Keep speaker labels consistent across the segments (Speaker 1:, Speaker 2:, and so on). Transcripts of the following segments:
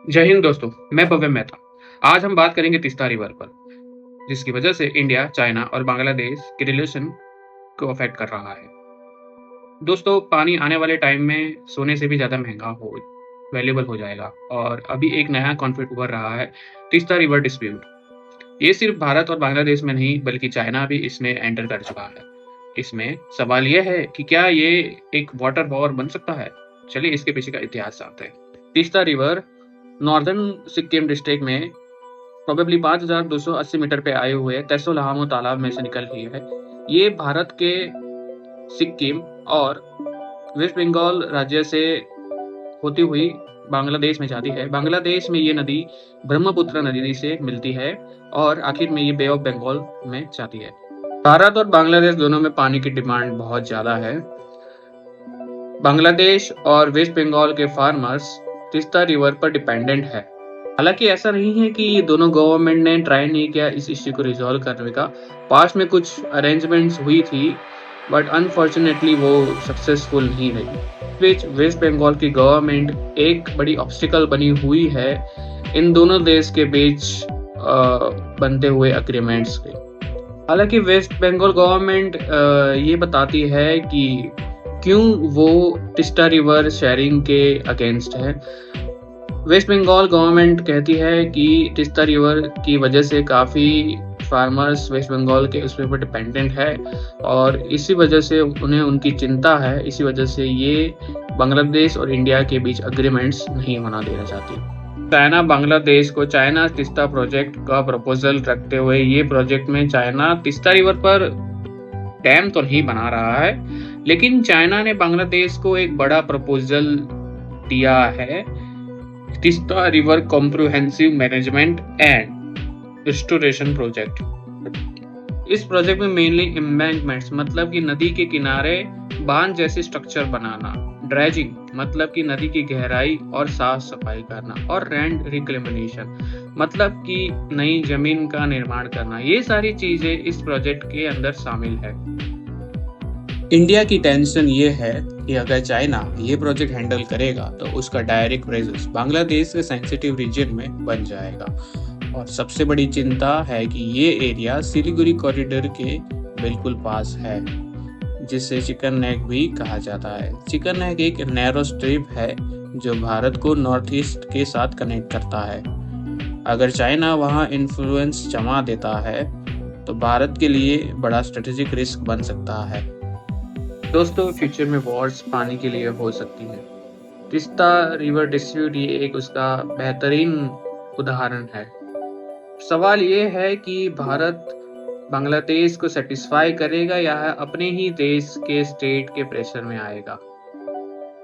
Speaker 1: जय हिंद दोस्तों, मैं भव्य मेहता। आज हम बात करेंगे तीस्ता रिवर पर, जिसकी वजह से इंडिया, चाइना और बांग्लादेश के रिलेशन को अफेक्ट कर रहा है। दोस्तों, पानी आने वाले टाइम में सोने से भी ज़्यादा महंगा हो वैल्यूएबल हो जाएगा और अभी एक नया कॉन्फ्लिक्ट उभर रहा है, तीस्ता रिवर डिस्प्यूट। ये सिर्फ भारत और बांग्लादेश में नहीं, बल्कि चाइना भी इसमें एंटर कर चुका है। इसमें सवाल यह है कि क्या ये एक वाटर वॉर बन सकता है? चलिए इसके पीछे का इतिहास जानते हैं। Teesta river northern Sikkim district में प्रोबेबली 5280 मीटर पे आए हुए तेसोलामो तालाब में से निकल रही है। ये भारत के सिक्किम और वेस्ट बंगाल राज्य से होती हुई बांग्लादेश में जाती है। बांग्लादेश में ये नदी ब्रह्मपुत्र नदी से मिलती है और आखिर में ये बे ऑफ बंगाल में जाती है। भारत और बांग्लादेश दोनों में पानी की डिमांड बहुत ज्यादा है। बांग्लादेश और वेस्ट बंगाल के फार्मर्स तीस्ता रिवर पर डिपेंडेंट है। हालांकि ऐसा नहीं है कि दोनों गवर्नमेंट ने ट्राई नहीं किया इस इश्यू को रिजॉल्व करने का। पास्ट में कुछ अरेंजमेंट्स हुई थी, बट अनफॉर्चुनेटली वो सक्सेसफुल नहीं रही। बीच वेस्ट बंगाल की गवर्नमेंट एक बड़ी ऑब्स्टिकल बनी हुई है इन दोनों देश के बीच बनते हुए अग्रीमेंट्स के। हालांकि वेस्ट बंगाल गवर्नमेंट ये बताती है कि क्यों वो तीस्ता रिवर शेयरिंग के अगेंस्ट है। वेस्ट बंगाल गवर्नमेंट कहती है कि तीस्ता रिवर की वजह से काफ़ी फार्मर्स वेस्ट बंगाल के उसके ऊपर डिपेंडेंट है और इसी वजह से उन्हें उनकी चिंता है। इसी वजह से ये बांग्लादेश और इंडिया के बीच अग्रीमेंट्स नहीं होना देना चाहती। चाइना बांग्लादेश को चाइना तीस्ता प्रोजेक्ट का प्रपोजल रखते हुए ये प्रोजेक्ट में चाइना तीस्ता रिवर पर डैम तो नहीं बना रहा है, लेकिन चाइना ने बांग्लादेश को एक बड़ा प्रपोजल दिया है, Teesta river comprehensive management and restoration project. इस प्रोजेक्ट में मेनली एम्बैंकमेंट्स मतलब कि नदी के किनारे बांध जैसे स्ट्रक्चर बनाना, ड्रेजिंग मतलब कि नदी की गहराई और साफ सफाई करना, और लैंड रिक्लेमेशन मतलब कि नई जमीन का निर्माण करना, ये सारी चीजें इस प्रोजेक्ट के अंदर शामिल है। इंडिया की टेंशन ये है कि अगर चाइना ये प्रोजेक्ट हैंडल करेगा तो उसका डायरेक्ट प्रेजेंस बांग्लादेश के सेंसिटिव रीजन में बन जाएगा। और सबसे बड़ी चिंता है कि ये एरिया सिलीगुड़ी कॉरिडोर के बिल्कुल पास है, जिसे चिकन नेक भी कहा जाता है। चिकन नेक एक नैरो स्ट्रिप है जो भारत को नॉर्थ ईस्ट के साथ कनेक्ट करता है। अगर चाइना वहाँ इन्फ्लुएंस जमा देता है तो भारत के लिए बड़ा स्ट्रेटेजिक रिस्क बन सकता है। दोस्तों, फ्यूचर में वॉर्स पानी के लिए हो सकती है। तीस्ता रिवर डिस्प्यूट ये एक उसका बेहतरीन उदाहरण है। सवाल ये है कि भारत बांग्लादेश को सेटिस्फाई करेगा या अपने ही देश के स्टेट के प्रेशर में आएगा।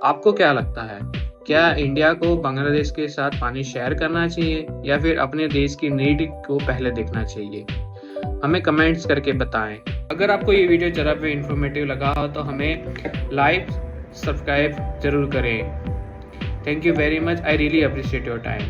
Speaker 1: आपको क्या लगता है? क्या इंडिया को बांग्लादेश के साथ पानी शेयर करना चाहिए या फिर अपने देश की नीड को पहले देखना चाहिए? हमें कमेंट्स करके बताएं। अगर आपको ये वीडियो जरा भी इंफॉर्मेटिव लगा हो तो हमें लाइक सब्सक्राइब जरूर करें। Thank you very much. I really appreciate your time.